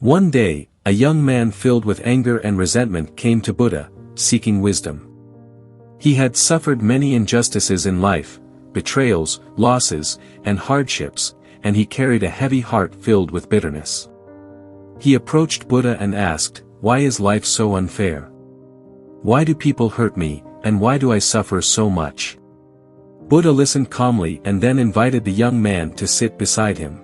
One day, a young man filled with anger and resentment came to Buddha, seeking wisdom. He had suffered many injustices in life, betrayals, losses, and hardships, and he carried a heavy heart filled with bitterness. He approached Buddha and asked, "Why is life so unfair? Why do people hurt me, and why do I suffer so much?" Buddha listened calmly and then invited the young man to sit beside him.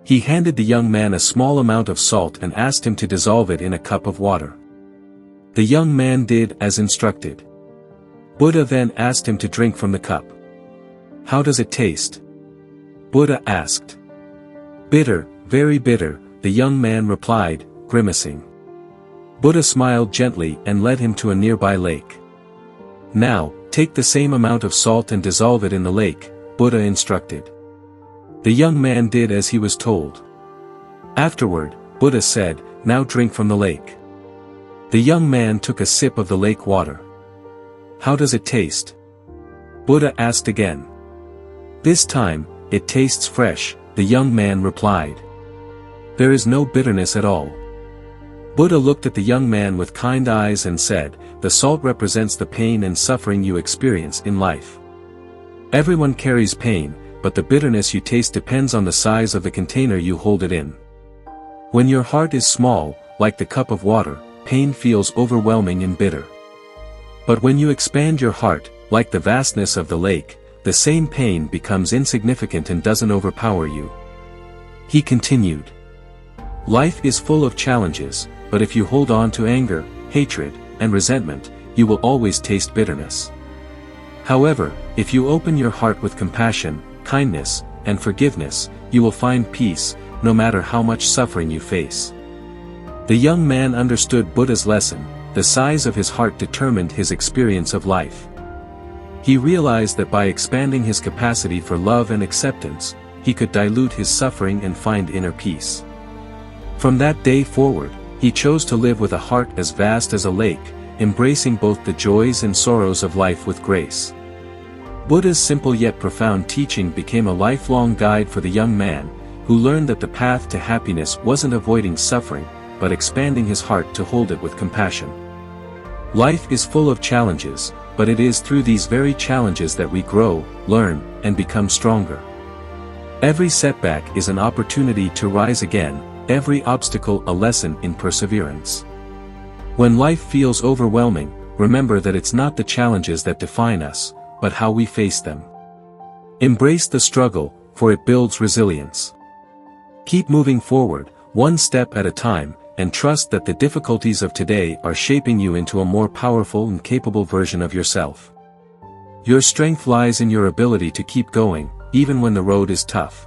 He handed the young man a small amount of salt and asked him to dissolve it in a cup of water. The young man did as instructed. Buddha then asked him to drink from the cup. "How does it taste?" Buddha asked. "Bitter, very bitter," the young man replied, grimacing. Buddha smiled gently and led him to a nearby lake. "Now, take the same amount of salt and dissolve it in the lake," Buddha instructed. The young man did as he was told. Afterward, Buddha said, "Now drink from the lake." The young man took a sip of the lake water. "How does it taste?" Buddha asked again. "This time, it tastes fresh," the young man replied. "There is no bitterness at all." Buddha looked at the young man with kind eyes and said, "The salt represents the pain and suffering you experience in life. Everyone carries pain, but the bitterness you taste depends on the size of the container you hold it in. When your heart is small, like the cup of water, pain feels overwhelming and bitter. But when you expand your heart, like the vastness of the lake, the same pain becomes insignificant and doesn't overpower you." He continued. "Life is full of challenges, but if you hold on to anger, hatred, and resentment, you will always taste bitterness. However, if you open your heart with compassion, kindness, and forgiveness, you will find peace, no matter how much suffering you face." The young man understood Buddha's lesson. The size of his heart determined his experience of life. He realized that by expanding his capacity for love and acceptance, he could dilute his suffering and find inner peace. From that day forward, he chose to live with a heart as vast as a lake, embracing both the joys and sorrows of life with grace. Buddha's simple yet profound teaching became a lifelong guide for the young man, who learned that the path to happiness wasn't avoiding suffering, but expanding his heart to hold it with compassion. Life is full of challenges, but it is through these very challenges that we grow, learn, and become stronger. Every setback is an opportunity to rise again, every obstacle a lesson in perseverance. When life feels overwhelming, remember that it's not the challenges that define us, but how we face them. Embrace the struggle, for it builds resilience. Keep moving forward, one step at a time, and trust that the difficulties of today are shaping you into a more powerful and capable version of yourself. Your strength lies in your ability to keep going, even when the road is tough.